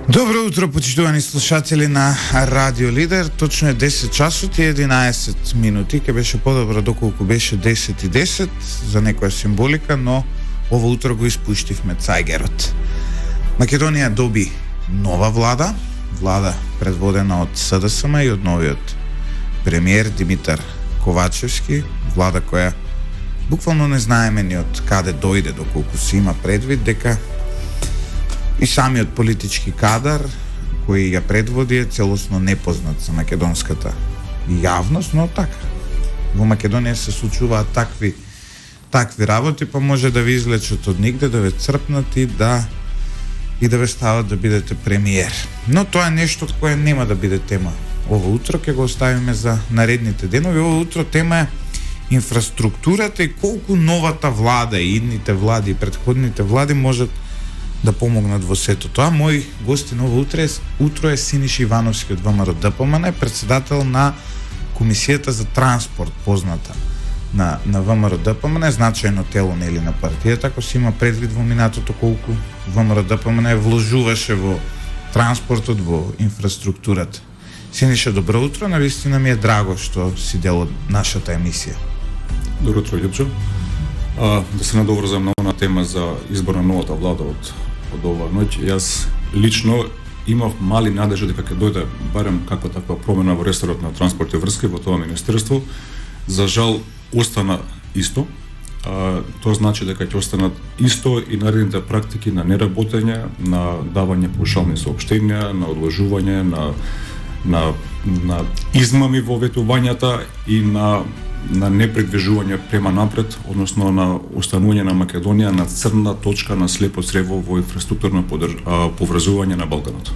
Добро утро, почитувани слушатели на Радио Лидер. Точно е 10 часот и 11 минути. Ке беше подобро доколку беше 10 и 10 за некоја символика, но ово утро го испуштивме цајгерот. Македонија доби нова влада предводена од СДСМ и од новиот премиер Димитар Ковачевски, влада која буквално не знаеме ни од каде дојде, доколку се има предвид дека и самиот политички кадар кој ја предводи е целосно непознат за македонската јавност, но така. Во Македонија се случуваат такви работи, па може да ви излечат од нигде, да ве црпнат и да ве стават да бидете премиер. Но тоа е нешто кое нема да биде тема ово утро, ќе го оставиме за наредните денови. Ово утро тема е инфраструктурата и колку новата влада и идните влади и претходните влади можат да помогнат во сето тоа. Мој гостин ово утро е Синиша Ивановски од ВМРО-ДПМН, председател на Комисијата за транспорт, позната на ВМРО-ДПМН, значајно тело нели на партијата, ако се има предвид во минатото колку ВМРО-ДПМН вложуваше во транспортот, во инфраструктурата. Синиша, добро утро, навистина ми е драго што си дел од нашата емисија. Добро утро, Љупчо. Да се надоврзам на она тема за избор на новата влада од оваа ноќ. Јас лично имав мали надежи дека ќе дојде барем каква таква промена во ресорот на транспорт и врски во тоа министерство. За жал остана исто. Тоа значи дека ќе останат исто и наредните практики на неработење, на давање паушални соопштенија, на одложување, на измами во ветувањата и на непредвижување према напред, односно на останување на Македонија на црна точка на слепо црево во инфраструктурно поврзување на Балканот.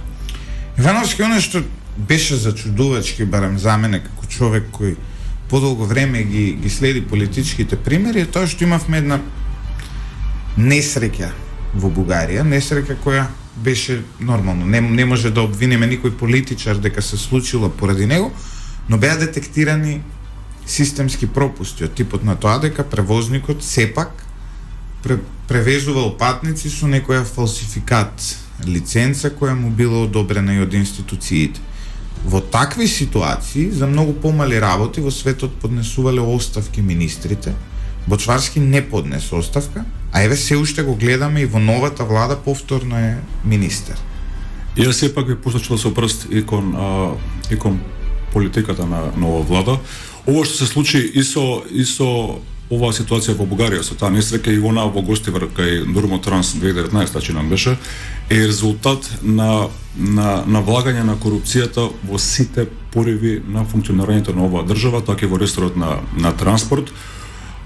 Ивановски, оно што беше зачудувачки, барем за мене како човек кој подолго време ги следи политичките примери, е тоа што имавме една несреќа во Бугарија, несреќа која беше нормално. Не може да обвиниме никој политичар дека се случила поради него, но беа детектирани системски пропусти од типот на тоа дека превозникот сепак превезувал патници со некоја фалсификат лиценца која му била одобрена и од институциите. Во такви ситуации за многу помали работи во светот поднесувале оставки министрите. Бочварски не поднесе оставка, а еве се уште го гледаме и во новата влада повторно е министер. Јас сепак би посочил со прст и кон политиката на нова влада. Ово што се случи и со оваа ситуација во Бугарија, со таа несреќа и она во Гостивар кај Нурмотранс 2019 чинам беше, е резултат на влагање на корупцијата во сите пориви на функционирањето на оваа држава, така и во ресорот на транспорт,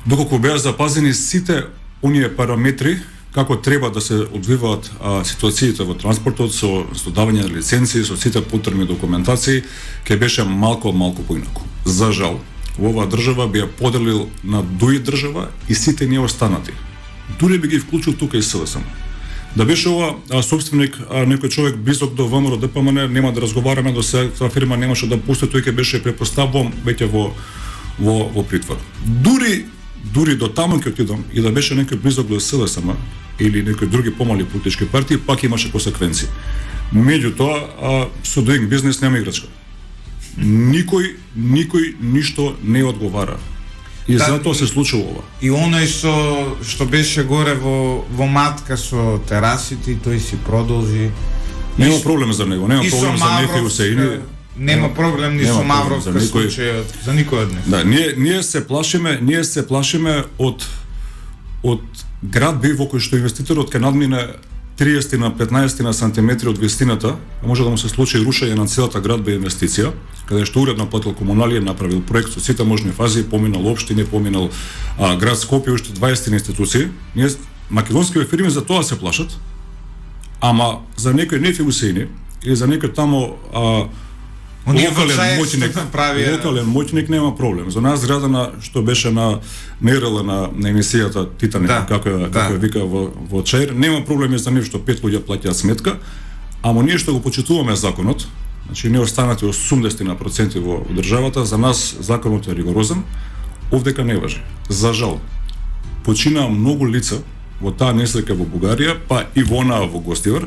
доколку беа запазени сите оние параметри како треба да се одвиваат ситуациите во транспортот со давање на лиценци, со сите потребни документации, ќе беше малку поинаку. За жал, во оваа држава би ја поделил на дуи држава и сите не останати. Дури би ги вклучил тука и СДСМ. Да беше ова собственик некој човек близок до ВМРО-ДПМН, нема да разговараме, до сега таа фирма немаше да пусти, тој ќе беше препоставувам веќе во притвор. Дури до таму ќе отидам и да беше некој близок до СДСМ или некои други помали политички партии, пак имаше консеквенции. Меѓутоа, со doing бизнес нема играчка. Никој ништо не одговара. И затоа се случило ова. И оној што беше горе во матка со терасите, тој си продолжи. Нема проблем за него, нема проблем за Нефи Усеини. Нема проблем ни со Мавровска случајот, за никој од них. Да, ние се плашиме од градби во кој што инвеститорот ќе надмине 30 на 15 на сантиметри од вистината, а може да му се случи рушење на целата градба и инвестиција, каде што уредно платил комуналија, направил проект со сите можни фази, поминал општини, поминал град Скопје, уште 20 институции. Ние македонските фирми за тоа се плашат, ама за некој Нефи Усеини или за некој тамо локален моќник нема проблем. За нас градана што беше на НРЛ на емисијата Титаник, како вика во Чаир, нема проблеми за нив што 5 луѓе плаќаат сметка, ама ние што го почитуваме законот, значи не останати 80% во државата, за нас законот е ригорозен, овдека не важи. За жал, починаа многу лица во таа несреќа во Бугарија, па и во онаа во Гостивар,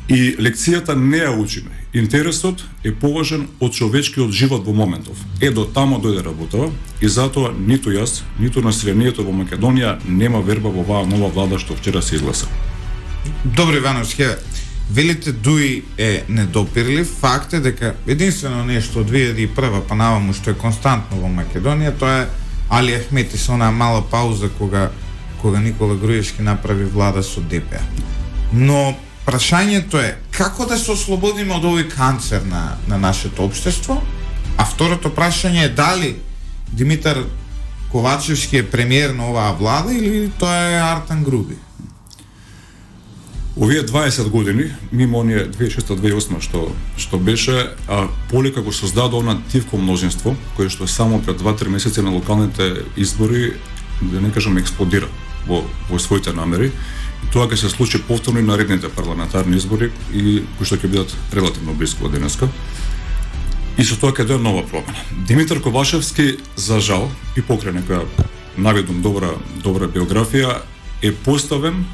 И лекцијата не ја учиме. Интересот е поважен од човечкиот живот во моментов. До тамо дојде работава и затоа ниту јас, ниту населението во Македонија нема верба во оваа нова влада што вчера се изгласа. Добро, Ивановски, велите Дуи е недопирлив. Факт е дека единствено нешто од 2001 па наваму што е константно во Македонија, тоа е Али Ахмети со онаа мала пауза кога Никола Груевски направи влада со ДП. Но прашањето е како да се ослободиме од овој канцер на нашето општество, а второто прашање е дали Димитар Ковачевски е премиер на оваа влада или тоа е Артан Груби. Овие 20 години, мимо оние 2006-2008 што беше, полека го создаде она тивко мнозинство, кое што само пред 2-3 месеци на локалните избори, да не кажам, експлодира во своите намери. И тоа ќе се случи повторно и наредните парламентарни избори и кои што ќе бидат релативно близко од денеска. И со тоа ќе дојде нова промена. Димитар Ковачевски, за жал, и покрај некоја наведум добра биографија, е поставен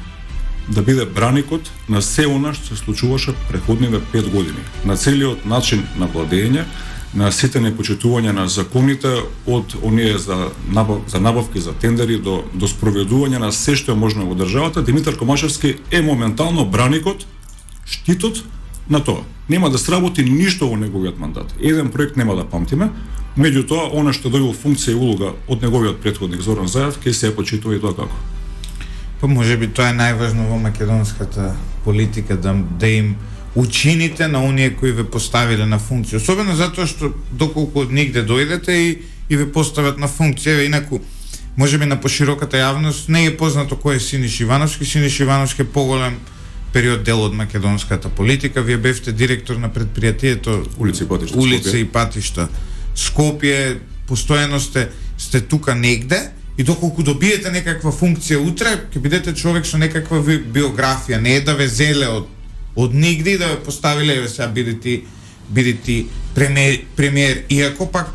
да биде браникот на се она што се случуваше претходниве 5 години, на целиот начин на владење, на сите непочитувања на законите, од оние за набавки, за тендери, до спроведување на се што е можно во државата. Димитар Ковачевски е моментално браникот, штитот на тоа. Нема да сработи ништо во неговиот мандат. Еден проект нема да памтиме, меѓутоа, она што дојде во функција и улога од неговиот претходник Зоран Заев, ќе се почитува и тоа како. Па можеби тоа е најважно во македонската политика, да им учините на оние кои ве поставиле на функција. Особено затоа што доколку од нигде дојдете и ве постават на функција, инаку можеби на пошироката јавност не е познато кој е Синиш Ивановски. Синиш Ивановски е поголем период дел од македонската политика. Вие бевте директор на претпријатието Улици и патишта Скопје, постојано сте тука негде. И доколку добиете некаква функција утре, ќе бидете човек со некаква биографија, не е да ве зеле од нигде и да ве поставиле еве сега биде ти премиер, иако пак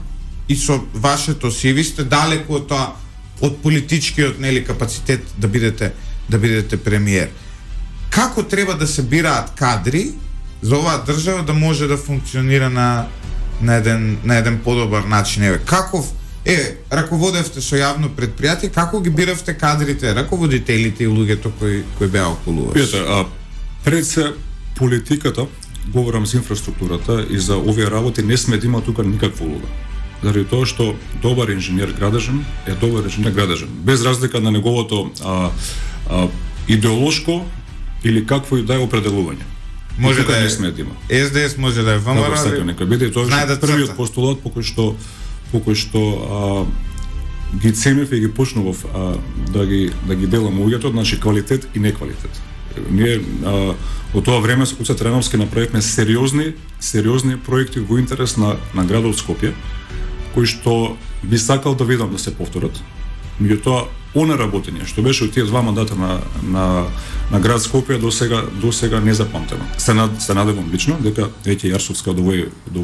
и со вашето CV сте далеку од тоа, од политичкиот капацитет да бидете премиер. Како треба да се бираат кадри за оваа држава да може да функционира на еден подобар начин? Еве, каков раководевте со јавно предпријатие, како ги биравте кадрите, раководителите и луѓето кои беа околу вас? Пиете, пред се политиката, говорам за инфраструктурата и за овие работи, не сме да има тука никаква улога. Заради тоа што добар инженер градежен е добар инженер градежен, без разлика на неговото идеолошко или какво и да е определување. Може да е не сме да има. СДС, може да е ВМРО, нека биде тоа што првиот постулат по кој што ги ценев и ги почнував да ги делам луѓето, значи квалитет и неквалитет. Ние во тоа време со Куца Треновски направивме сериозни проекти во интерес на градот Скопје, кои што би сакал да видам да се повторат. Меѓутоа, она работење што беше од тие 2 мандата на град Скопје до сега не запамтено. Се надевам лично дека веќе Јарсовска до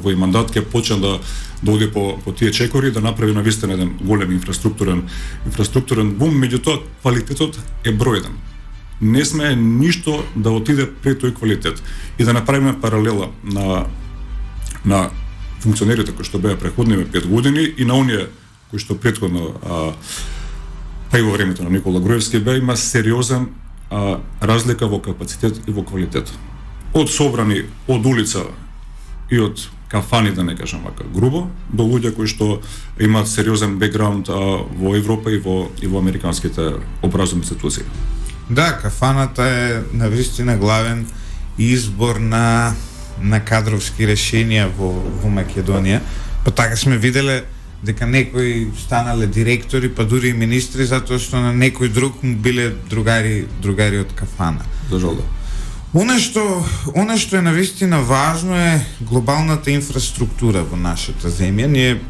овој мандат ќе почне да оди по тие чекори, да направи навистина еден голем инфраструктурен бум, меѓутоа квалитетот е број 1. Не сме ништо да отиде пред тој квалитет и да направиме паралела на функционерите кои што беа претходниве 5 години и на оние кои што претходно па и во времето на Никола Груевски има сериозен разлика во капацитет и во квалитет. Од собрани од улица и од кафани, да не кажам вака грубо, до луѓе кои што имаат сериозен бекграунд во Европа и во американските образовни институции. Да, кафаната е навистина главен избор на кадровски решенија во Македонија. Па така сме виделе дека некои станале директори, па дури и министри, затоа што на некој друг му биле другари од кафана. За жал да. Она што е навистина важно е глобалната инфраструктура во нашата земја. Ние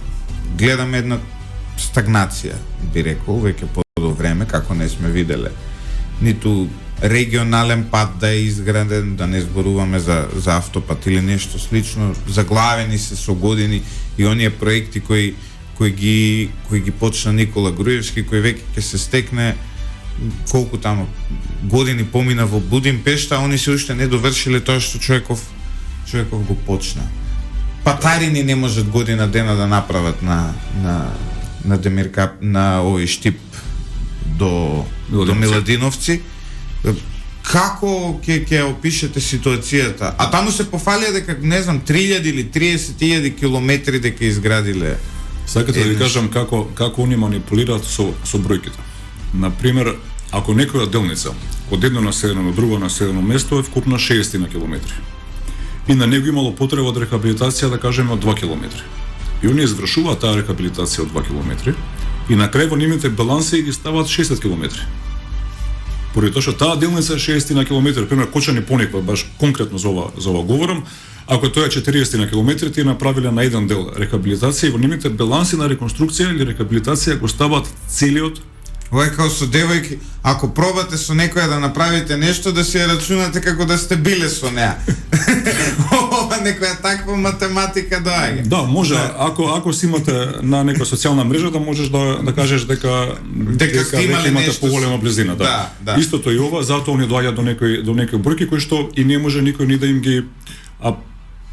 гледаме една стагнација, би рекол, веќе подолго време, како не сме виделе ниту регионален пат да е изграден, да не зборуваме за автопат или нешто слично. Заглавени се со години и оние проекти кои ги почна Никола Груевски, кој веќе ќе се стекне колку таму години помина во Будимпешта, они се уште не довршиле тоа што човеков го почна. Патарини не можат година дена да направат на Демирка, на овој штип до Миладиновци. Како ќе опишете ситуацијата? А таму се пофалија дека, не знам, 3000 или 30.000 километри дека изградиле. Сакате да ви кажам како они манипулираат со бројките. Например, ако некоја делница од едно населено до друго населено место е вкупно 60 на километри и на него имало потреба од рехабилитација, да кажеме, од 2 километри. И они извршуваат таа рехабилитација од 2 километри и на крај во нивните баланси ги ставаат 60 километри. Поради тоа што таа делница е 60 на километри, пример Кочани Пониква, баш конкретно за ова говорам, ако тоа е 40 на километри, тие направиле на еден дел рехабилитација и во нивните баланси на реконструкција или рехабилитација го ставаат целиот. Ова е као со девојки, ако пробате со некоја да направите нешто, да си ја рачунате како да сте биле со неа. Ова некоја таква математика доаѓа. Да, може, ако си имате на некоја социјална мрежа, да можеш да кажеш дека имате поголема близина, да. Истото и ова, затоа они доаѓаат до некои бројки кои што и не може никој ни да им ги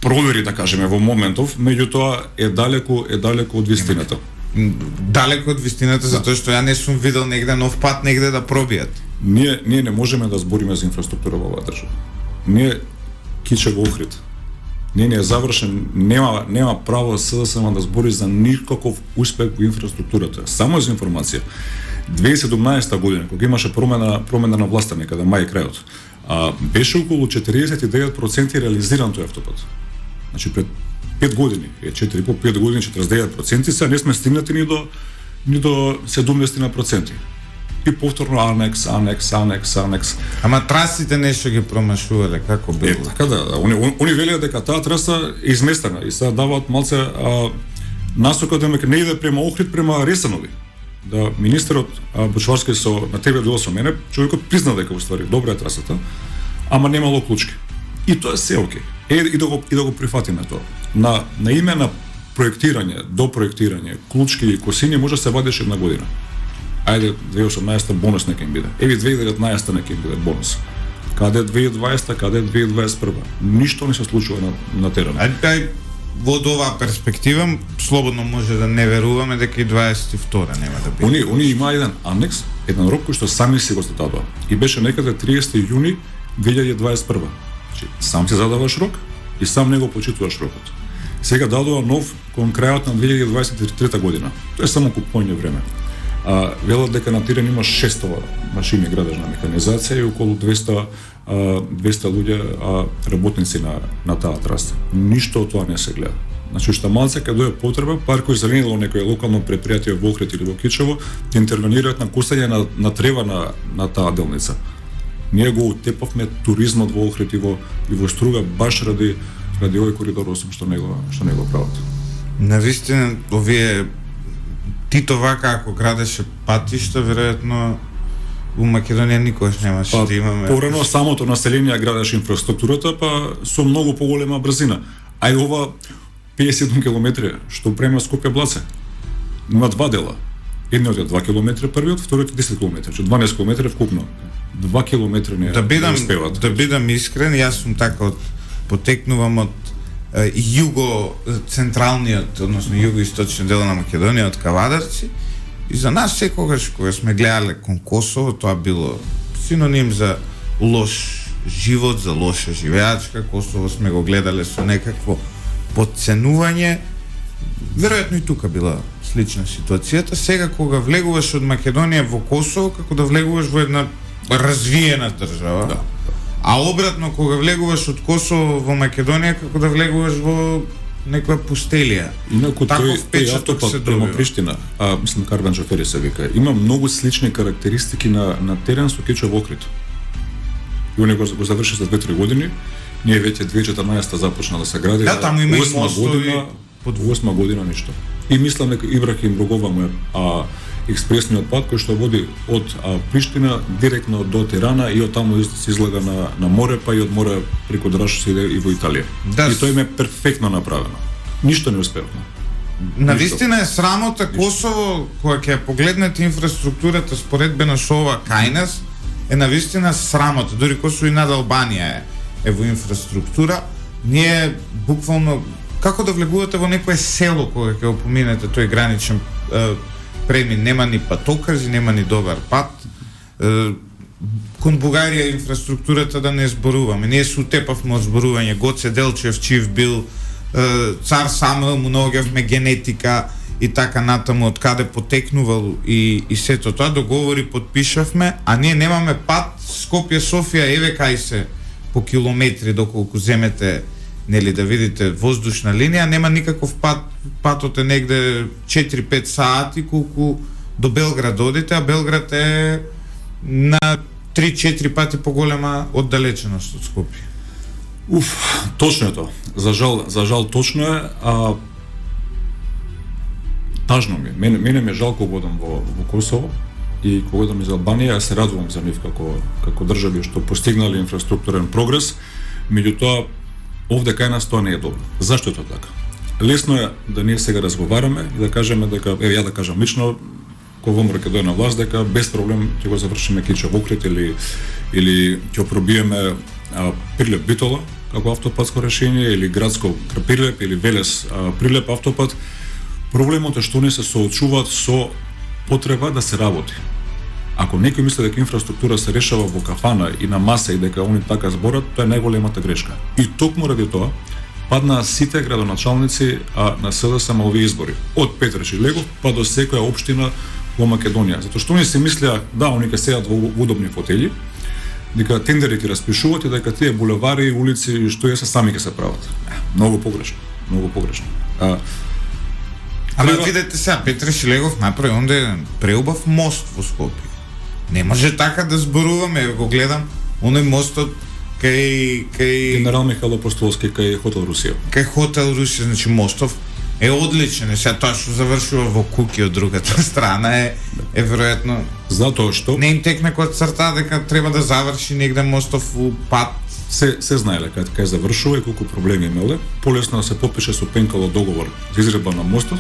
провери, да кажеме, во моментов, меѓутоа е далеку од вистината. Далеко од вистината, затоа што ја не сум видел негде нов пат негде да пробијат. Ние не можеме да збориме за инфраструктура во оваа држава. Ние киче во Охрид. Не е завршен, нема право СДСМ да збори за никаков успех во инфраструктурата. Само за информација. 2017 година, кога имаше промена на власта некаде мај крајот, беше околу 49% реализиран тој автопат. Значи пред 5 години, 4 по 5 години 49%, сега не сме стигнати ни до 70%. И повторно анекс. Ама трасите нешто ги промашувале, како било? Така да, они велеа дека таа траса е изместена и сега даваат малце насока дека не иде према Охрид, према Ресанови. Да министерот Бочварски на тебе било со мене, човекот призна дека уствари добра е трасата, ама немало клучки. И тоа се окей. И да го прифатиме тоа. На име на проектирање, до проектирање, клучки и косини може да се вадеше една година. Ајде 2018 бонус нека им биде. Еви 2019 нека им биде бонус. Каде 2020, каде 2021. Ништо не се случува на терен. Ајде во оваа перспектива слободно може да не веруваме дека и 22 нема да биде. Они има еден анекс, еден рок кој што сами си го зададоа. И беше некаде 30 јуни 2021. Значи, сам си задаваш рок и сам не го почитуваш рокот. Сега дадоа нов кон крајот на 2023 година. Тоа е само купување време. Велат дека на терен има 600 машини градежна механизација и околу 200 луѓе работници на таа траса. Ништо од тоа не се гледа. Значи, уште малце кај дое потреба, парко изранило некој локално предпријатие во Охрид или во Кичево, да интервенираат на косење на трева на таа делница. Ние го утепавме туризмот во Охрид и во Струга баш ради овој коридор 8 што не го прават. Навистина, овие Тито вака ако градеше патишта, веројатно во Македонија никогаш немаше да имаме. Порано самото население градеше инфраструктурата, па со многу поголема брзина. Ај ова 57 километри што према Скопје Блаце. Има два дела. Едниот е 2 километри првиот, вториот е 10 километри, 12 километри вкупно. 2 километри не успеват. Да бидам искрен, јас сум така потекнувам од југо-централниот, односно југо-источниот дел на Македонија, од Кавадарци. И за нас секогаш кога сме гледале кон Косово, тоа било синоним за лош живот, за лоша живеачка. Косово сме го гледале со некакво подценување. Веројатно и тука била слична ситуацијата. Сега кога влегуваш од Македонија во Косово, како да влегуваш во една развиена држава. Да. А обратно, кога влегуваш од Косово во Македонија, како да влегуваш во некоја пустелија. Инаку тој автопат према Приштина, мислам Карбан Джафери се вика, има многу слични карактеристики на терен со Кичево Охрид. И он го заврши за 2-3 години, ние веќе 2014 започна да се гради. Да, таму има и мостови. Под 8 година ништо. И мислам дека Ибрахим Брогова му експресниот пат кој што води од Приштина директно до Тирана и од таму се излага на море, па и од море преку Драш се иде и во Италија. Да. И тоа им е перфектно направено. Ништо не успевме. Навистина е срамота Косово, кога ќе погледнете инфраструктурата споредбено со ова кај нас, е навистина срамота. Дури Косово и над Албанија е во инфраструктура. Ние буквално како да влегувате во некое село кога ќе го поминете тој граничен премин, нема ни патокази, нема ни добар пат. Кон Бугарија инфраструктурата да не зборуваме. Ние се утепавме од зборување. Гоце Делчевчив бил цар Самуел, му наоѓавме генетика и така натаму од каде потекнувал и сето тоа, договори подпишавме, а ние немаме пат Скопје Софија, еве кај се по километри доколку земете, нели, да видите воздушна линија, нема никаков пат, патот е негде 4-5 сати колку до Белград одите, а Белград е на 3-4 пати поголема оддалеченост од Скопје. Точно е тоа. За жал точно е, тажно ми. Мене ме жал кога одам во Косово и кога одам из Албанија, се радувам за нив како држави што постигнали инфраструктурен прогрес, меѓутоа овде кај нас тоа не е добро. Зашто е тоа така? Лесно е да ние сега разговараме и да кажеме дека, еве ја да кажам лично, кога ВМРО ќе дојде на власт, дека без проблем ќе го завршиме Кичев Охрид или ќе пробиеме Прилеп Битола како автопатско решение или градско Прилеп или Велес Прилеп автопат. Проблемот е што не се соочуваат со потреба да се работи. Ако некој мисли дека инфраструктура се решава во кафана и на маса и дека они така зборат, тоа е најголемата грешка. И токму ради тоа паднаа сите градоначалници на СДСМ овие избори, од Петрич и Легов па до секоја општина во Македонија, затоа што они се мислеа да они ќе седат во удобни фотели, дека тендери ќе распишуваат и дека тие булевари, улици што се сами ќе се прават. Многу погрешно, многу погрешно. Ама видете сега, Петрич и Легов направи онде преубав мост во Скопје. Не може така да зборуваме, го гледам, оној мостот кај Генерал Михаил Апостолски кај Хотел Русија. Кај Хотел Русија, значи мостов е одличен, сега тоа што завршува во Куки од другата страна е веројатно затоа што не им текне код црта дека треба да заврши негде мостов пат. Се знаеле кај завршува и колку проблеми имале. Полесно да се подпише со Пенкало договор за изградба на мостот,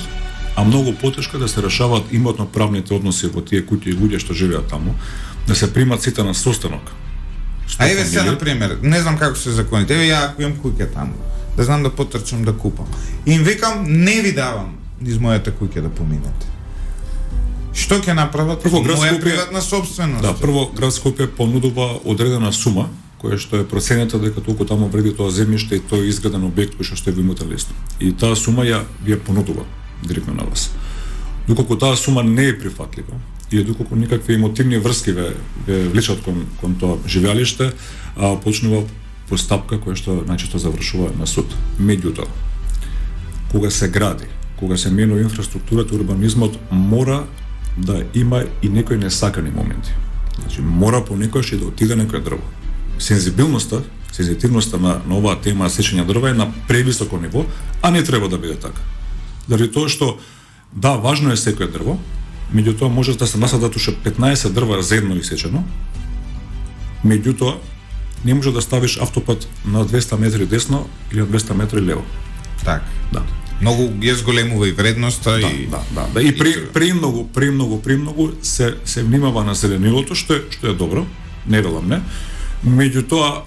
а многу потешко да се решаваат имотно-правните односи во тие куќи и луѓе што живеат таму, да се примат сите на состанок. А еве сега, на пример, не знам како се законите, еве ја ако имам куќа таму, да знам да потрчам да купам. И им викам, не ви давам низ мојата куќа да поминете. Што ќе направат? Моја приватна собственост. Да, прво град Скопје понудува одредена сума, која што е проценета дека толку таму вреди тоа земјиште и тој изграден објект кој што е во имотен лист. И таа сума ја понудува директно на вас. Доколку таа сума не е прифатлива и доколку никакви емотивни врски ве влечат кон тоа живеалиште, почнува постапка која што најчесто завршува на суд. Меѓутоа, кога се гради, кога се менува инфраструктурата, урбанизмот мора да има и некои несакани моменти. Значи мора понекогаш и да отиде некој дрво. Сензитивноста на оваа тема сечење дрва е на превисоко ниво, а не треба да биде така. Заради тоа што да, важно е секој дрво, меѓутоа може да се насадат уште 15 дрва заедно исечено. Меѓутоа не може да ставиш автопат на 200 метри десно или на 200 метри лево. Така. Да. Многу ја зголемува и вредноста Да. И премногу се внимава на зеленилото, што е добро, не велам не. Меѓутоа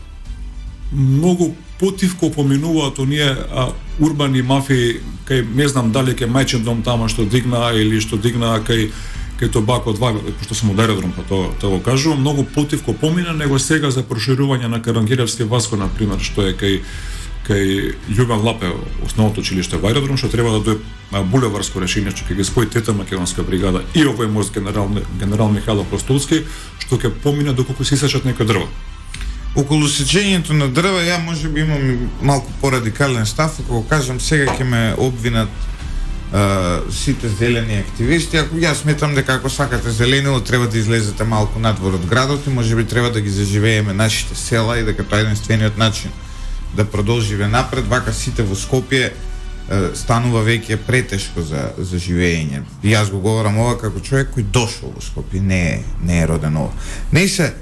многу потивко поминуваат оние урбани мафии кај не знам дали кај мајчин дом тама што дигна или што дигна кај Тобако 2, пошто сум од аеродром, па тоа го кажувам, многу потивко помина него сега за проширување на Карангиревски Васко, на пример, што е кај Љубен Лапе, основното училиште во аеродром, што треба да дојде булеварско решение, што ќе ги спои Трета македонска бригада и овој мост генерал Михаил Апостолски, што ќе помине доколку се исечат некој дрва. Околу сечењето на дрва, ја можеби имам малку порадикален став, ако кажам сега ќе ме обвинат сите зелени активисти. Ако јас сметам дека ако сакате зеленило, треба да излезете малку надвор од градот и можеби треба да ги заживееме нашите села и дека тоа е единствениот начин да продолжиме напред. Вака сите во Скопје станува веќе претешко за живење. И јас го говорам ова како човек кој дошол во Скопје, не е роден ова. Не се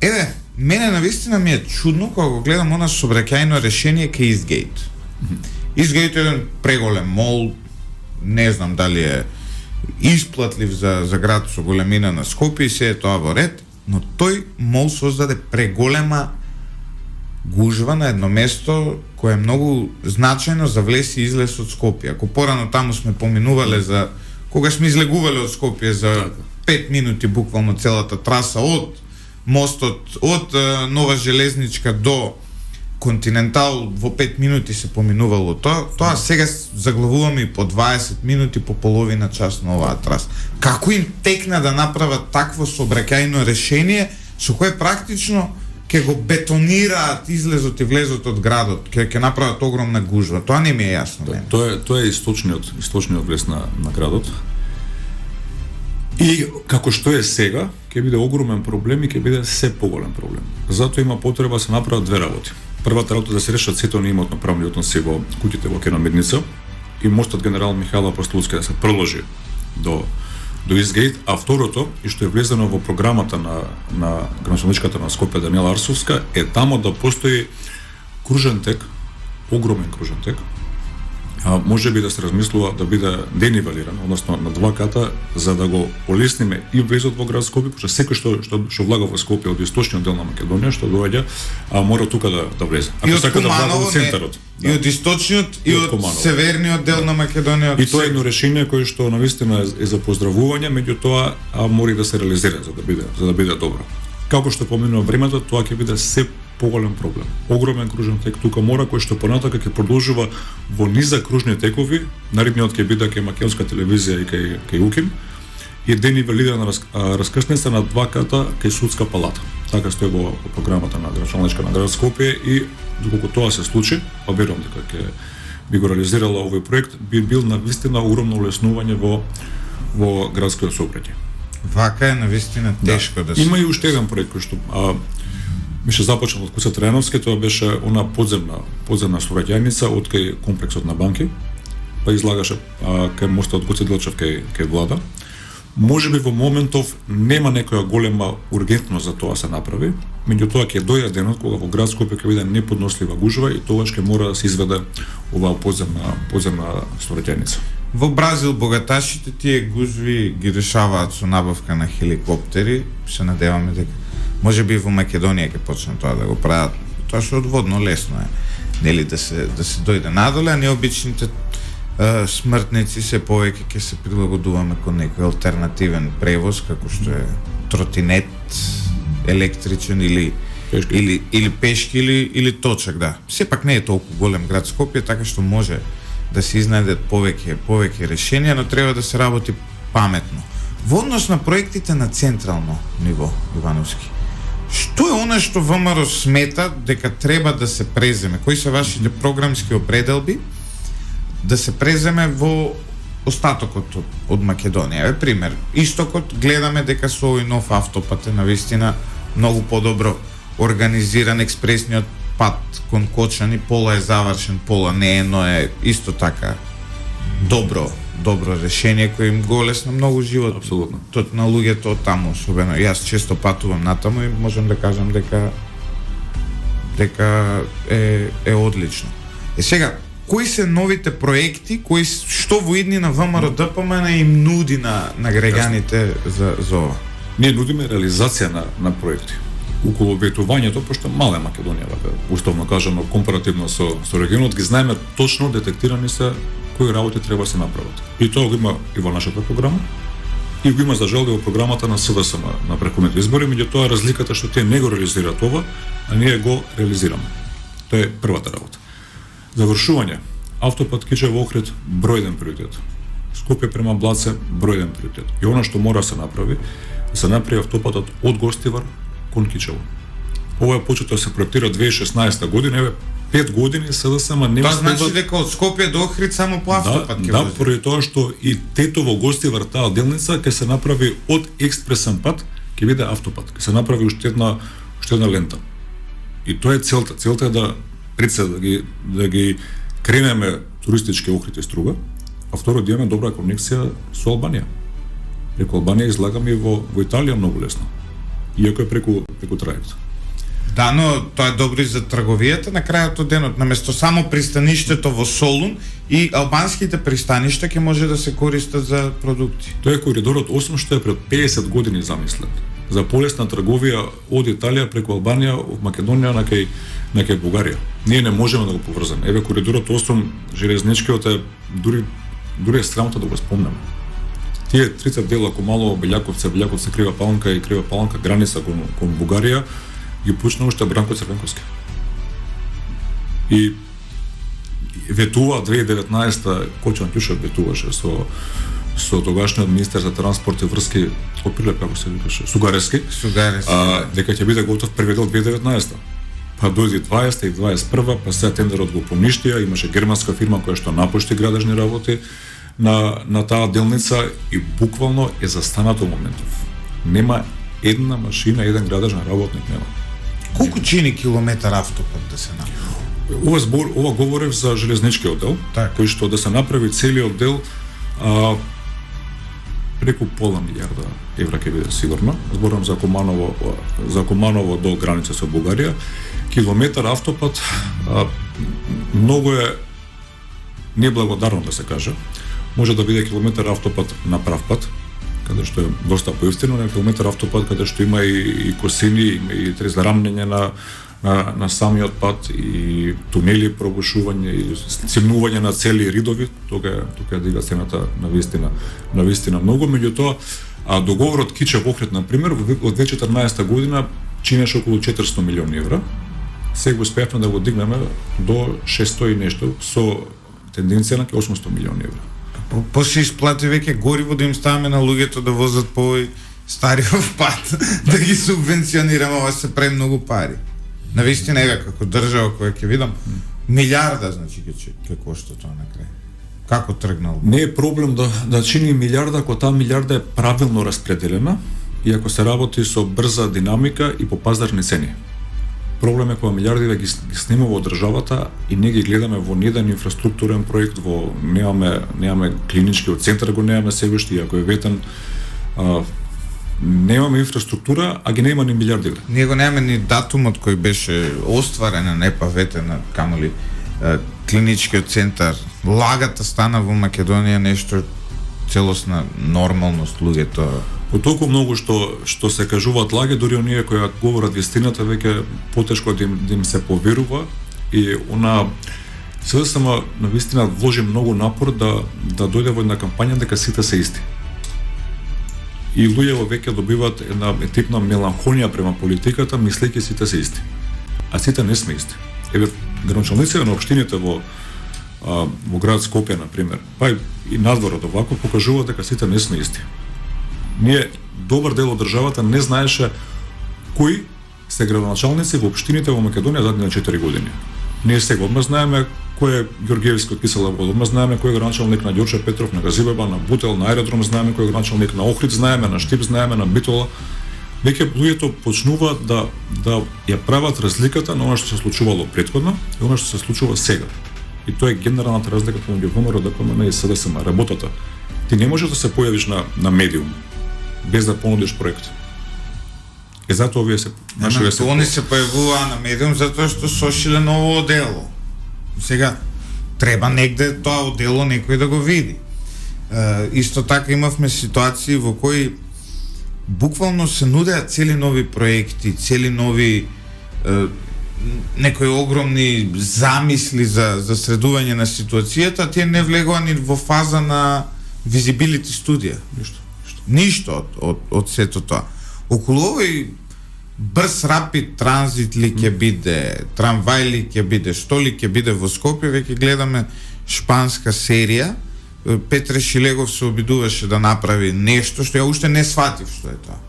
еве, мене навистина ми е чудно кога го гледам она сообраќајно решение кај Истгейт. Истгейт е еден преголем мол, не знам дали е исплатлив за град со големина на Скопје и се е тоа во ред, но тој мол создаде преголема гужва на едно место кое е многу значајно за влез и излез од Скопје. Ако порано таму сме поминувале за кога сме излегувале од Скопје за 5 минути буквално целата траса од мостот од Нова железничка до Континентал во 5 минути се поминувало тоа сега заглавуваме и по 20 минути, по половина час на оваа траса. Како им текна да направат такво сообраќајно решение со кое практично ќе го бетонираат излезот и влезот од градот, ќе направат огромна гужва. Тоа не ми е јасно мене. Тоа е источниот влез на градот. И како што е сега, ќе биде огромен проблем и ќе биде се поголем проблем. Затоа има потреба да се направат две работи. Првата работа да се решат сите оние имотно-правни односи во куќите во Кенон Медница и мостот Генерал Михајло Апостолски да се продолжи до Изгейт, а второто, и што е влезено во програмата на градоначалничката на Скопје Даниела Арсовска, е тамо да постои кружен тек, огромен кружен тек, може би да се размислува да биде денивелиран, односно на два ката, за да го олесниме и влезот во град Скопје, пошто секој што влага во Скопје од источниот дел на Македонија, што доаѓа, мора тука да влезе. Ако сака да влага во центарот. И од источниот и од северниот дел на Македонија. И тоа е едно решение кое што навистина е за поздравување, меѓутоа мора да се реализира за да биде добро. Како што поминува времето, тоа ќе биде се поголем проблем. Огромен кружен тек тука мора, кој што понатака ќе продолжува во низа кружни текови, наредниот ќе биде кај македонска телевизија и кај УКИМ, и денивелирана раскршница на два ката кај судска палата. Така стои во програмата на градоначалничка на град Скопје и доколку тоа се случи, па верувам дека ќе би го реализирала овој проект, би бил навистина огромно улеснување во градскиот сообраќај. Вака е навистина тешко да се. Има и уште еден проект кој што беше започнал од Куца Трајановски, тоа беше она подземна сообраќајница од кај комплексот на банки, па излагаше кај мостот Гоце Делчев кај влада. Може би во моментов нема некоја голема ургентност за тоа се направи, меѓутоа ќе дојде денот кога во град Скопје ќе биде неподнослива гужва и тогаш ќе мора да се изведе оваа подземна сообраќајница. Во Бразил богаташите тие гужви ги решаваат со набавка на хеликоптери, се надеваме дека може би во Македонија ќе почне тоа да го прават. Тоа што одводно лесно е, нели да се дојде надоле, а необичните смртници се повеќе ќе се прилагодуваме кон некој алтернативен превоз како што е тротинет, електричен или пешки или точак, да. Сепак не е толку голем град Скопје, така што може да се изнајдат повеќе решенија, но треба да се работи паметно. Во однос на проектите на централно ниво, Ивановски, што е она што ВМРО смета дека треба да се преземе? Кои се вашите програмски определби да се преземе во остатокот од Македонија? Пример, истокот гледаме дека со овој нов автопат е навистина многу подобро организиран експресниот пат кон Кочани, пола е завршен, пола не е, но е исто така добро решение кој им го олесна многу живот. Апсолутно. Тот на луѓето од таму, особено јас често патувам натаму и можам да кажам дека е одлично. Сега, кои се новите проекти, што во иднина ВМРО ДПМН им нуди на граѓаните за ова? Ние нудиме реализација на проекти. Околу ветувањето, пошто мала е Македонија, условно кажано, компаративно со регионот, ги знаеме точно детектирани се кои работи треба да се направат. И тоа го има и во нашата програма, и го има за жал и во програмата на СДС на претходните избори, меѓутоа разликата што тие не го реализираат ова, а ние го реализираме. Тоа е првата работа. Завршување. Автопат Кичево-Охрид, број 1 приоритет. Скопје према Блаце, број 1 приоритет. И она што мора да се направи, да се направи автопатот од Гостивар кон Кичево. Ова е почето да се проектира 2016 година, 5 години СДС, ама нема. Тоа значи дека од Скопје до Охрид само по автопат ќе вози. Да, поради тоа што и Тетово Гостивар таа делница ќе се направи од експресен пат, ќе биде автопат. Ќе се направи уште една лента. И тоа е целта. Целта е да да ги кренеме туристички Охрид и Струга, а второ да имаме добра конекција со Албанија. Преку Албанија излагаме и во Италија многу лесно. Иако е преку трајект. Да, но тоа е добро и за трговијата на крајот од денот. Наместо само пристаништето во Солун и албанските пристаништа ќе може да се користат за продукти. Тоа е коридорот 8 што е пред 50 години замислен. За полесна трговија од Италија преку Албанија во Македонија на кај Бугарија. Ние не можеме да го поврзаме. Еве коридорот 8 железничкиот е дури е срамота да го спомнеме. Тие трите дела Комалово, Белјаковце, Крива Паланка граница кон Бугарија ги почна уште Бранко Црвенковски. И ветува 2019 Кочан Ќушев ветуваше со тогашниот министер за транспорт и врски од Прилеп, како се викаше, Сугаревски, дека ќе биде готов први дел 2019. Па дојде 20 и 21, па сега тендерот го поништија, имаше германска фирма која што напушти градежни работи на таа делница и буквално е застанато моментов. Нема една машина, еден градежен работник нема. Колку чини километар автопат да се направи? Ова говорев за железничкиот дел, кој што да се направи целиот дел преку пола милиарда евра ќе биде сигурно. Зборам за Команово до граница со Бугарија. Километар автопат многу е неблагодарно да се каже. Може да биде километар автопат на прав пат, каде што е доста поевтино, на километар автопат каде што има и косини, и трезарамнење на самиот пат, и тунели, пробушување, и цимнување на цели ридови, тога дига цената на вистина многу. Меѓутоа, договорот Кичев Охрид, например, од 2014 година чинеше околу 400 милиони евра. Сега успеавме да го дигнеме до 600 и нешто, со тенденција на 800 милиони евра. По се исплати веќе гориво да им ставаме на луѓето да возат по овој стариот пат, да ги субвенционираме, ова се премногу пари. Навистина, еве, како држава која ќе видам, милиарда, значи, ќе кошта тоа на крај. Како тргнал? Не е проблем да чини милиарда, ако таа милиарда е правилно распределена и ако се работи со брза динамика и по пазарни цени. Проблем е кога милиардиве ги снимува од државата и не ги гледаме во ниеден инфраструктурен проект, немаме клиничкиот центар, го немаме себе уште, ако е ветен, немаме инфраструктура, а ги нема ни милиардиве. Ние го немаме ни датумот кој беше остварен, не па ветен, камоли клиничкиот центар. Лагата стана во Македонија нешто целосна нормалност, луѓето. По толку многу што се кажуваат лаги, дури оние кои говорат вистината, веќе потешко да им се поверува и се само на вистина вложи многу напор да дојде во една кампања дека сите се исти. И луѓето веќе добиваат една типна меланхонија према политиката, мислејќи сите се исти. А сите не сме исти. Еве, градоначалниците на општините во град Скопје, например, па и надвор од овако, покажуваат дека сите не сме исти. Ние, добар дел од државата не знаеше кои се градоначалници во општините во Македонија задни 4 години. Ние сега одма знаеме кој е Ѓорѓевски од Кисела вода, одма знаеме кој е градоначалник на Ѓорче Петров, на Газибеба, на Бутел, на аеродром, знаеме кој е градоначалник на Охрид, знаеме на Штип, знаеме на Битола. Веќе луѓето почнуваат да ја прават разликата на она што се случувало претходно и она што се случува сега. И тоа е генералната разлика помеѓу ВМРО, ДПМН и СДСМ, работата. Ти не можеш да се појавиш на медиум без да понудиш проект. И затоа овие се они се појавуваа на медиум затоа што сошиле ново одело. Сега треба негде тоа одело некој да го види. Исто така имавме ситуации во кои буквално се нудеа цели нови проекти, цели нови некои огромни замисли за средување на ситуацијата, тие не влегоа ни во фаза на визибилити студија. Ништо од сето тоа. Околу овој брз рапид транзит ли ќе биде, трамвај ли ќе биде, што ли ќе биде во Скопје, веќе гледаме шпанска серија. Петре Шилегов се обидуваше да направи нешто што ја уште не сватив што е тоа.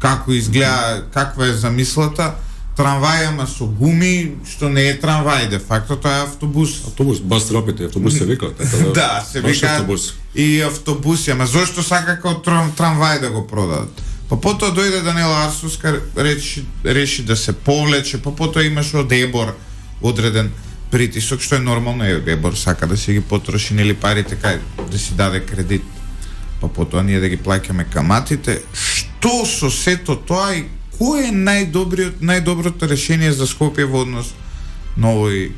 Како изгледа, каква е замислата, трамвај ама со гуми, што не е трамвај, де факто тоа е автобус. Автобус, бас рапид, автобус се вика, така да. Да, се вика и автобуси, ама зошто сака како трамвај да го продадат? Па потоа дојде Даниела Арсовска, реши да се повлече, па потоа имаше од ЕБОР одреден притисок, што е нормално, ЕБОР сака да си ги потроши нели парите, кај да си даде кредит, па потоа ние да ги плаќаме каматите. Што со сето тоа и кој е најдоброто решение за Скопје во однос на овој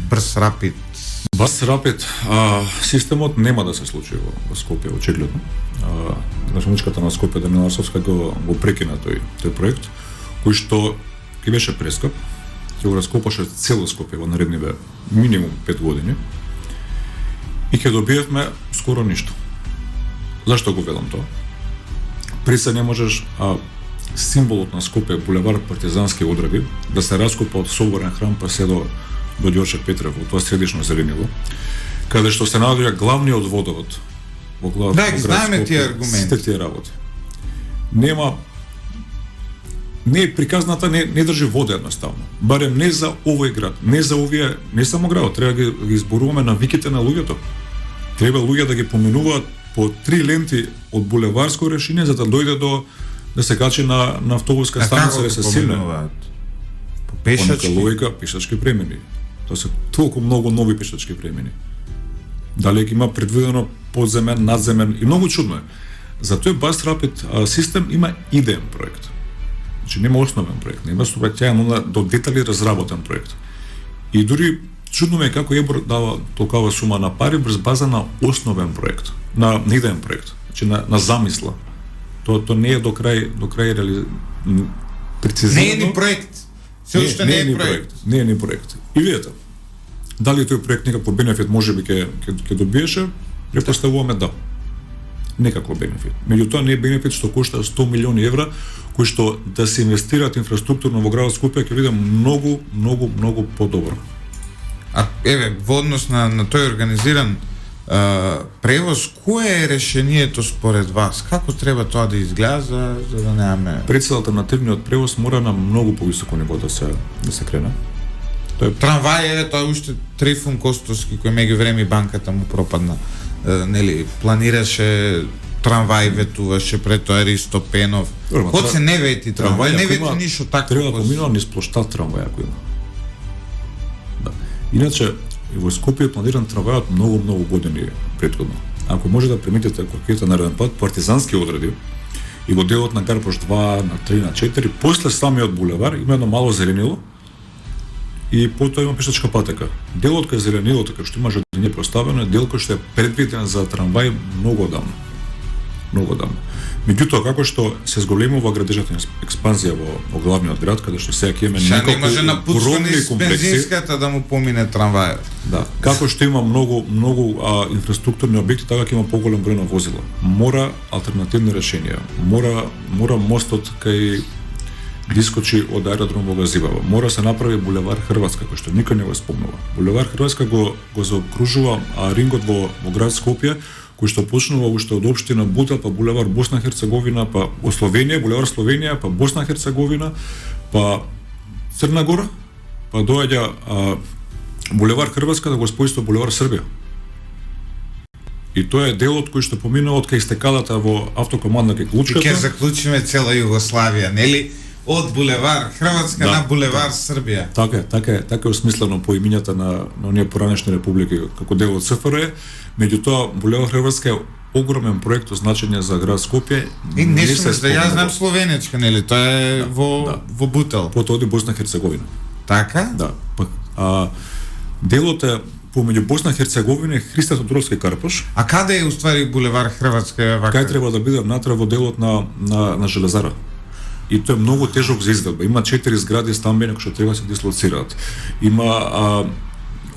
брз рапид? Брз рапид системот нема да се случи во Скопје очигледно. Градушничката на Скопје Даниела Арсовска го прекина тој проект, кој што ќе беше прескап, ќе го раскопаше цело Скопје во наредниве минимум 5 години и ќе добиевме скоро ништо. Зашто го велам тоа? При се не можеш символот на Скопје, булевар партизански одреди, да се раскопа од Соборен храм па се до Ѓорче Петрев, во тоа средишно зеленило, каде што се наоѓа главниот водовод во град. Да, ги знаеме тие аргументи. Сите тие работи. Не е приказната, не држи вода едноставно. Барем не за овој град, не за овие, не само градот, треба ги изборуваме навиките на луѓето. Треба луѓе да ги поминуваат по 3 ленти од булеварско решение за да дојде до да се качи на автобуска станица да се силне. По пешачки логика, пешачки премини. Тоа се толку многу нови пешачки премини. Дали ќе има предвидено подземен, надземен и многу чудно е. За тој Bus Rapid систем има идеен проект. Значи нема основен проект, нема структуриран до детали разработен проект. И дури чудно ме како ЕБОР дава толкова сума на пари врз база на основен проект, на идеен проект, значи на замисла. Тоа не е до крај прецизирано. Не е ни проект. Се уште не е проект. Не е ни проект. И видете, дали тој проект некако бенефит можеби ќе добиеше, претпоставуваме да. Некако бенефит. Меѓутоа не е бенефит што кошта 100 милиони евра, кои што да се инвестираат инфраструктурно во градот Скопје ќе биде многу подобро. А еве во однос на тој организиран превоз, кое е решението според вас? Како треба тоа да изгледа за да немаме? Пред алтернативниот превоз мора на многу повисоко ниво да се крене. Трамвај тоа уште Трифун Костовски кој меѓувреме банката му пропадна. Нели планираше трамвај, ветуваше пред тоа Ристо Пенов. Код се не вети трамвај, не вети ништо такво. Треба да поминува низ плоштад трамвај ако има. Да. Иначе во Скопје е планиран трамвајот многу години претходно. Ако може да приметите ако ќе на нареден пат партизански одреди и во делот на Карпош 2, на 3, на 4, после самиот булевар има едно мало зеленило и потоа има пешачка патека. Делот кај зеленилото кај што има жадење поставено е дел кој што е предвиден за трамвај многу одамно. Меѓутоа како што се зголемува градежната експанзија во главниот град, каде што сега ќе имаме неколку огромни комплекси, бензинската да му помине трамвајот. Да, како што има многу инфраструктурни објекти, така ќе има поголем број на возила. Мора алтернативни решенија. Мора мостот кај дискочи од аеродром во Газибава. Мора се направи булевар Хрватска, кој што никој не го спомнува. Булевар Хрватска го заокружува рингот во град Скопје, кој што почнува уште од општина Бутел, па булевар Босна Херцеговина, па Словенија, булевар Словенија, па Босна Херцеговина, па Црна Гора, па доаѓа булевар Хрватска да го спои со булевар Србија. И тоа е делот кој што поминува од кај стекадата во автокоманда кај Клучката. И ќе заклучиме цела Југославија, нели? Од булевар Хрватска на булевар Србија. Така е осмислено по имињата на оние поранешни републики како дел од СФР. Меѓутоа булевар Хрватска е огромен проект од значење за град Скопје. И не сум да ја знам словенечка, нели? Тоа е во Бутел. Потоа оди Босна Херцеговина. Така? Да. Делот е помеѓу Босна Херцеговина и Христа Тодоровски Карпош. А каде е уствари булевар Хрватска вака? Кај треба да биде внатре во делот на Железара. И тоа е многу тежок за изведба. Има 4 згради стамбени кои што треба да се дислоцираат. Има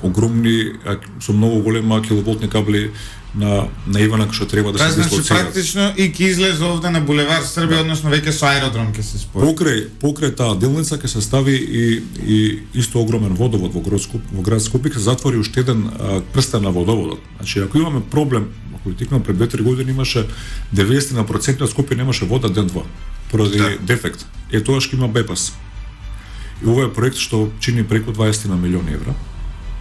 огромни со многу голема киловолтни кабли на Ивана кои што треба да се дислоцираат. Значи практично и ќе излезе овде на булевар Србија, односно веќе со аеродром ќе се спои. Покрај таа делница ќе се стави и исто огромен водовод во град Скопје, ќе се затвори уште еден прстен на водоводот. Значи ако имаме проблем, ако тикнам пред 2-3 години имаше 90% од Скопје немаше вода ден-два поради дефект. Тоа ќе има бепас. И ова е проект што чини преку 20 на милиони евра.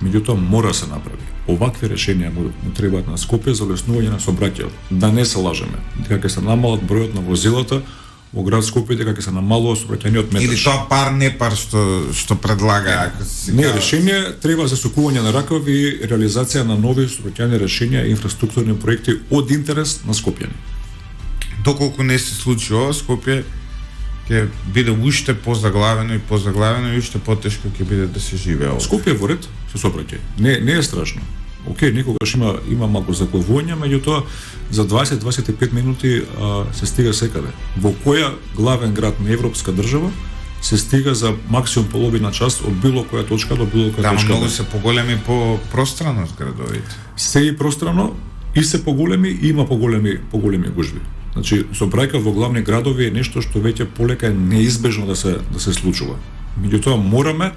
Меѓутоа мора да се направи. Овакви решенија му требаат на Скопје за олеснување на сообраќајот. Да не се лажеме. Дека ќе се намалат бројот на возилата во град Скопје, дека ќе се намалува сообраќајниот метаж. Или тоа пар не пар што предлага. Не, решение треба за сукување на ракави и реализација на нови сообраќајни решенија и инфраструктурни проекти од интерес на скопјани. Доколку не се случи ова, Скопје ќе биде уште позаглавено и уште потешко ќе биде да се живее овде. Скопје во ред се сообраќај. Не е страшно. Океј, некогаш има малку заглавување, меѓутоа за 20-25 минути се стига секаде. Во која главен град на европска држава се стига за максимум половина час од било која точка до било која точка. Многу се поголеми по пространност градовите. Се и пространо и се поголеми и има поголеми гужви. Значи, сообраќај во главни градови е нешто што веќе полека е неизбежно да се случува. Меѓутоа мораме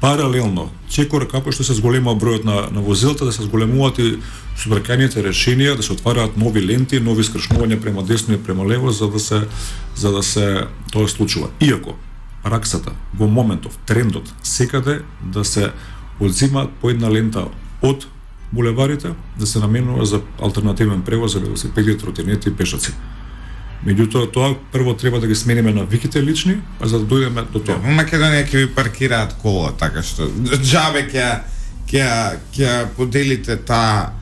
паралелно, секој како што се зголема бројот на возилата, да се зголемуваат и сообраќајните решенија, да се отвараат нови ленти, нови скршнувања према десно и према лево за да се тоа случува. Иако праксата во моментов, трендот секаде да се одзимаат по една лента од булеварите, да се наменува за алтернативен превоз за велосипеди, тротинети и пешаци. Меѓутоа тоа прво треба да ги смениме навиките лични, а за да дојдеме до тоа. Во Македонија ќе ви паркираат кола, така што џабе ќе поделите таа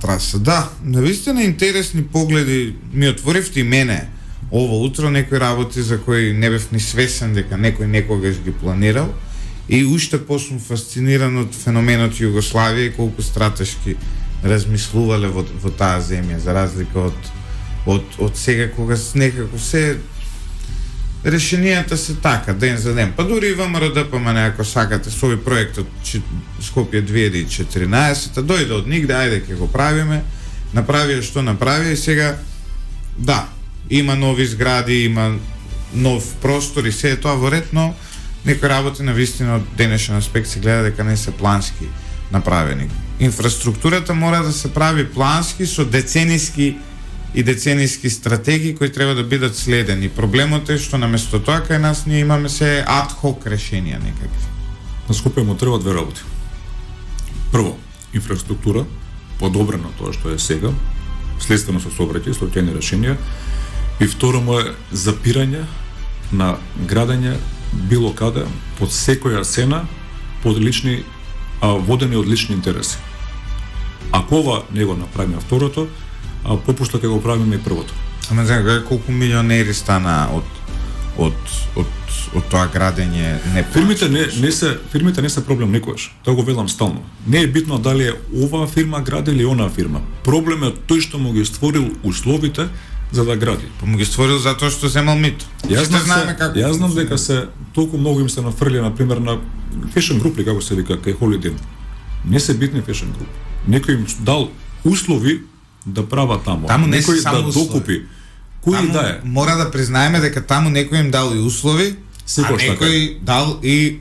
траса. Да, навистина интересни погледи ми отворивте и мене ово утро, некои работи за кои не бев ни свесен дека некој некогаш ги планирал, и уште посум фасциниран од феноменот Југославија и колку стратешки размислувале во таа земја, за разлика од сега кога некако се решенијата се така ден за ден. Па дури и ВМРО ДПМН, ако сакате, со овој проектот Скопје 2014 дојде од нигде, ајде ќе го правиме, направија што направи и сега да, има нови згради, има нов простор и се е тоа во ред, но некои работи на вистина од денешен аспект се гледа дека не се плански направени. Инфраструктурата мора да се прави плански со децениски стратегии кои треба да бидат следени. Проблемот е што наместо тоа кај нас ние имаме се ад-хок решенија некакви. На Скопје му треба две работи. Прво, инфраструктура, подобрена тоа што е сега, следствено со сообраќај, случајни решенија, и второ му е запирање на градење било каде, под секоја цена, под лични, водени од лични интереси. Ако ова не го направиме второто, попушта ќе го правиме и првото. Ама знае колку милионери стана од тоа градење не фирмите не се проблем никогаш. Тоа го велам стално. Не е битно дали е оваа фирма гради или онаа фирма. Проблемот е тој што му ги створил условите за да гради. Па му ги створил затоа што земал мито. Јас знам дека се толку многу им се нафрли на пример на фешн групи, како се вика, кај Холидин. Не се битни фешн групи. Некој им дал услови да права таму. Некој да докупи. Кој да е? Мора да признаеме дека таму некој им дал и услови, а некој дал и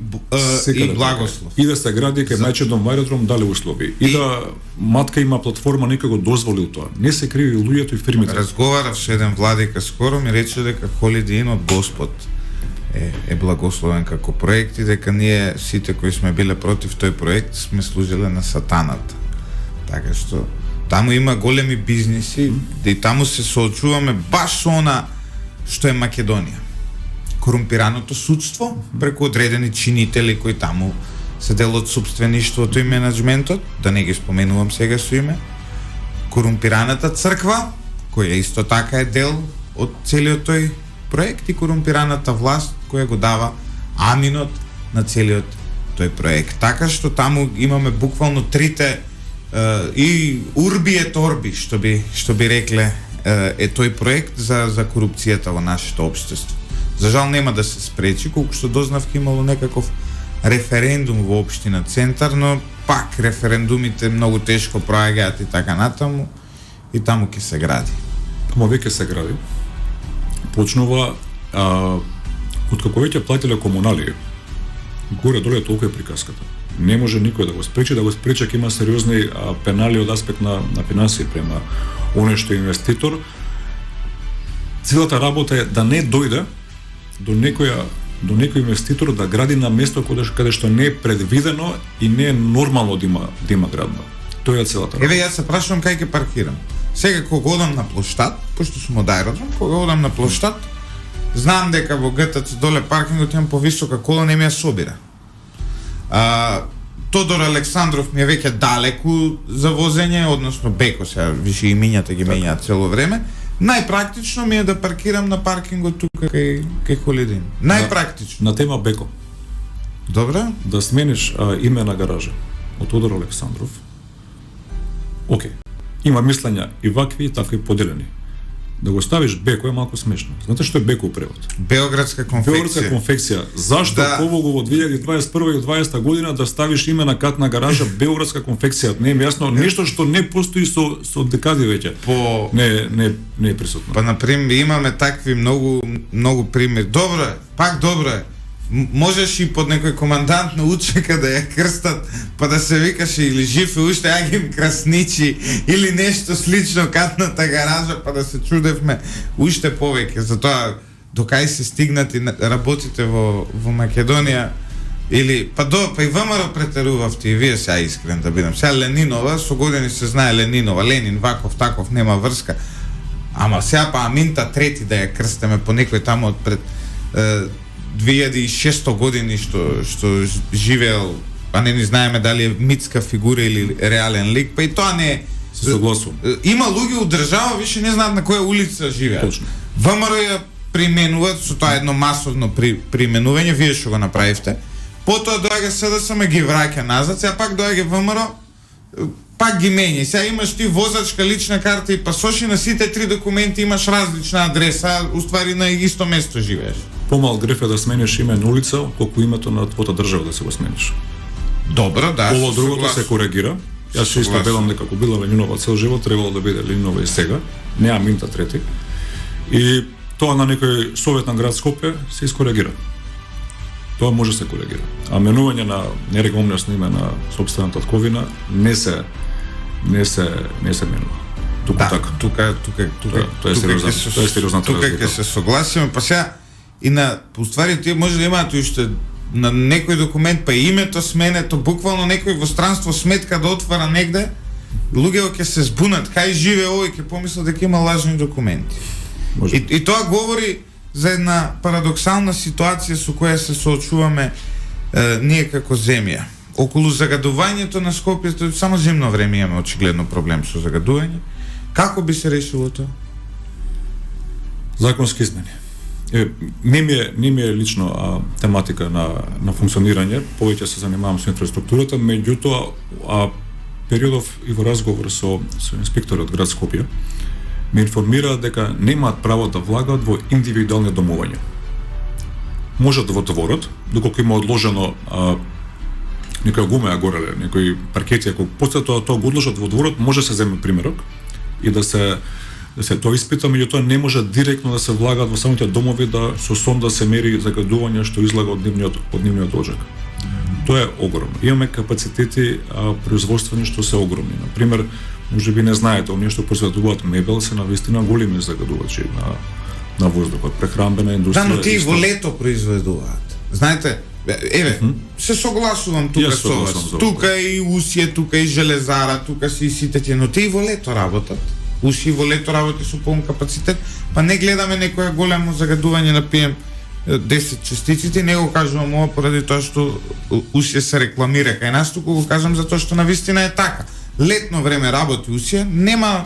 благослов. И да се гради кај Мајчедом аеродром дали услови. И да матка има платформа некако дозволил тоа. Не се криви луѓето и фирмите. Разговарав со еден владика скоро, ми рече дека Holiday Inn од Господ е благословен како проект и дека ние сите кои сме биле против тој проект сме служиле на сатаната. Така што таму има големи бизниси и таму се соочуваме баш со она што е Македонија. Корумпираното судство преку одредени чинители кои таму се дел од сопствеништвото и менаџментот, да не ги споменувам сега со име. Корумпираната црква, која исто така е дел од целиот тој проект, и корумпираната власт која го дава аминот на целиот тој проект. Така што таму имаме буквално трите и урби et орби, што би рекле е тој проект за корупцијата во нашето општество. За жал нема да се спречи, колку што дознавки имало некаков референдум во општина Центар, но пак референдумите многу тешко проаѓаат и така натаму, и таму ќе се гради. Таму веќе се гради. Почнува откако веќе платиле комуналии. Горе-доле толку е приказката. Не може никој да го спречи, ќе има сериозни пенали од аспект на финансии према оној што е инвеститор. Целата работа е да не дојде до некој инвеститор да гради на место каде што не е предвидено и не е нормално да има градно. Тоа е целата работа. Еве, јас се прашувам кај ќе паркирам. Сега кога одам на плоштад, пошто сум од аеродром, кога одам на плоштад, знам дека во ГТЦ доле паркингот имам повисока кола, не ми ја собира. Тодор Александров ми е веќе далеку за возење, односно Беко, сега више имињата ги менјаат цело време, Најпрактично ми е да паркирам на паркингот тука кај Холидин. Најпрактично. На тема Беко. Добре? Да смениш име на гаража од Тодор Александров. Океј. Има мислења и вакви и такви поделени. Да го ставиш Беко е малку смешно. Знаете што е Беко у превод? Белградска конфекција. Белградска конфекција. Зашто пового во 2021 и 2020 година да ставиш име на катна гаража Белградска конфекција? Не е јасно, нешто што не постои со декади веќе. Не е присутно. Па на пример имаме такви многу примери. Добро е, пак добро е. Можеш и под некој командант на учека да ја крстат, па да се викаше или жив и уште Агим Красничи или нешто слично катната гаража, па да се чудевме уште повеќе. Затоа докај се стигнати работите во Македонија или па и ВМРО претерувавте и вие сега искрен да бидам. Сега Ленинова со години се знае Ленинова, Ленин ваков таков нема врска. Ама сега па Аминта трети да ја крстеме по некој таму од пред 2600 години што живеел, а не знаеме дали е митска фигура или реален лик, па и тоа не е. Се согласувам. Има луѓе од држава више не знаат на која улица живеат. Точно. ВМРО ја применуваат со тоа едно масовно применување, вие што го направивте. Потоа доаѓа СДСМ ги враќа назад, сега пак доаѓа ВМРО, пак ги менја. Сега имаш ти возачка, лична карта и пасош и на сите три документи имаш различна адреса, уствари на исто место живееш. Помал греф е да смениш име на улица, колку името на твојата држава да се го смениш. Добро, да. Ово другото се коригира. Јас се исто велам дека ако била Ленинова цел живот, требало да биде Ленинова и сега, не Аминта трети. И тоа на некој совет на град Скопје се искоригира. Тоа може се коригира. А менување на нерегомност име на сопствена татковина не се менува. Тука така. Тука тоа е сериозна тука ќе се согласиме, па сега и на уствари тие може да имаат уште на некој документ па името сменето, буквално некој во странство сметка да отвара негде, луѓето ќе се збунат, кај живее овој, ќе помислат дека има лажни документи. И тоа говори за една парадоксална ситуација со која се соочуваме ние како земја. Околу загадувањето на Скопје, само зимно време имаме очигледно проблем со загадување. Како би се решило тоа? Законски измени. Не ми е лично тематика на функционирање, повеќе се занимавам со инфраструктурата, меѓутоа периодов и во разговор со инспекторот од град Скопје ме информира дека немаат право да влагаат во индивидуални домовања. Можат во дворот, доколку има одложено некоја гума гореле, некои паркети, ако после тоа го одложат во дворот, може се земе примерок и да се тоа испита, меѓутоа не може директно да се влагаат во самите домови да со сонда се мери загадување што излага од нивниот оджак. Тоа е огромно. Имаме капацитети производствени што се огромни. На пример, може би не знаете, оние што произведуваат мебел се навистина големи загадувачи на воздухот, прехранбена индустрија. Да, но тие во лето произведуваат. Знаете, се согласувам тука со вас. Тука и Усија, тука и Железара, тука се и сите тие, но тие во лето работат. Усија во лето работи со полн капацитет, па не гледаме некоја големо загадување на PM 10 частиците, не го кажувам ова поради тоа што Усија се рекламира кај нас, туку го кажам затоа што навистина е така. Летно време работи Усија, нема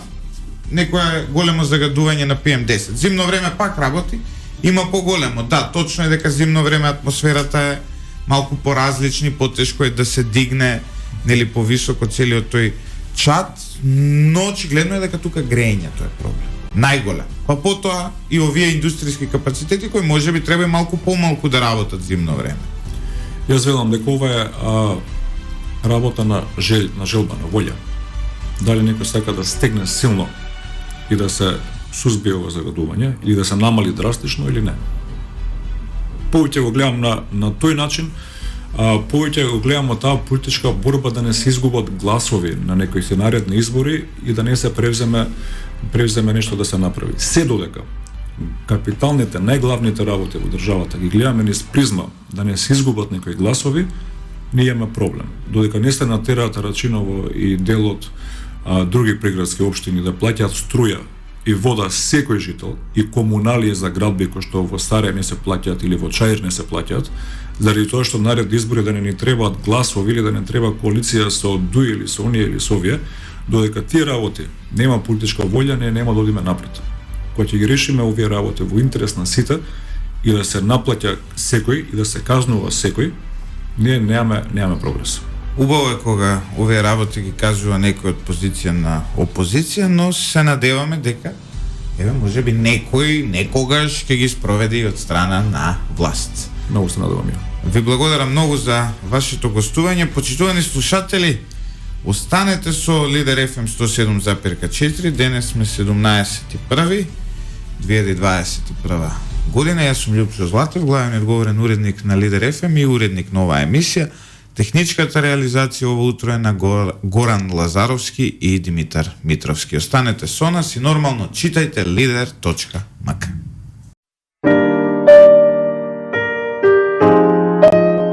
некоја големо загадување на PM10. Зимно време пак работи, има поголемо. Да, точно е дека зимно време атмосферата е малку поразлични, потешко е да се дигне, нели повисоко целиот тој чат, но очигледно е дека тука грејењето е проблем. Најголем. Па потоа и овие индустријски капацитети кои можеби треба малку помалку да работат зимно време. Јас велам дека ова е работа на желба, на волја. Дали некој сака да стегне силно и да се сузбие ова загадување или да се намали драстично или не. Повеќе го гледам на тој начин, повеќе го гледам од таа политичка борба да не се изгубат гласови на некои си наредни избори и да не се превземе нешто да се направи. Се додека капиталните, најглавните работи во државата ги гледаме низ призма да не се изгубат некои гласови, ние имаме проблем. Додека не се натераат Рачиново и дел од други приградски општини да плаќаат струја и вода секој жител и комуналија за градби кои што во Старе не се плаќаат или во Чаир не се плаќаат, заради тоа што наред избори да не ни требаат гласови или да не треба коалиција со ДУИ или со оние или со овие, додека тие работи нема политичка волја, нема да одиме напред. кога ќе ги решиме овие работи во интерес на сите и да се наплаќа секој и да се казнува секој, ние немаме прогрес. Убаво е кога овие работи ги кажува некој од позиција на опозиција, но се надеваме дека можеби некој некогаш ќе ги спроведе и од страна на власт. Многу се надевам ја. Ви благодарам многу за вашето гостување. Почитувани слушатели, останете со Лидер FM 107,4. Денес сме 17.1.2021 година. Јас сум Љупчо Златев, главен одговорен уредник на Лидер FM и уредник на оваа емисија. Техничката реализација ово утро е на Горан Лазаровски и Димитар Митровски. Останете со нас и нормално читајте lider.mk.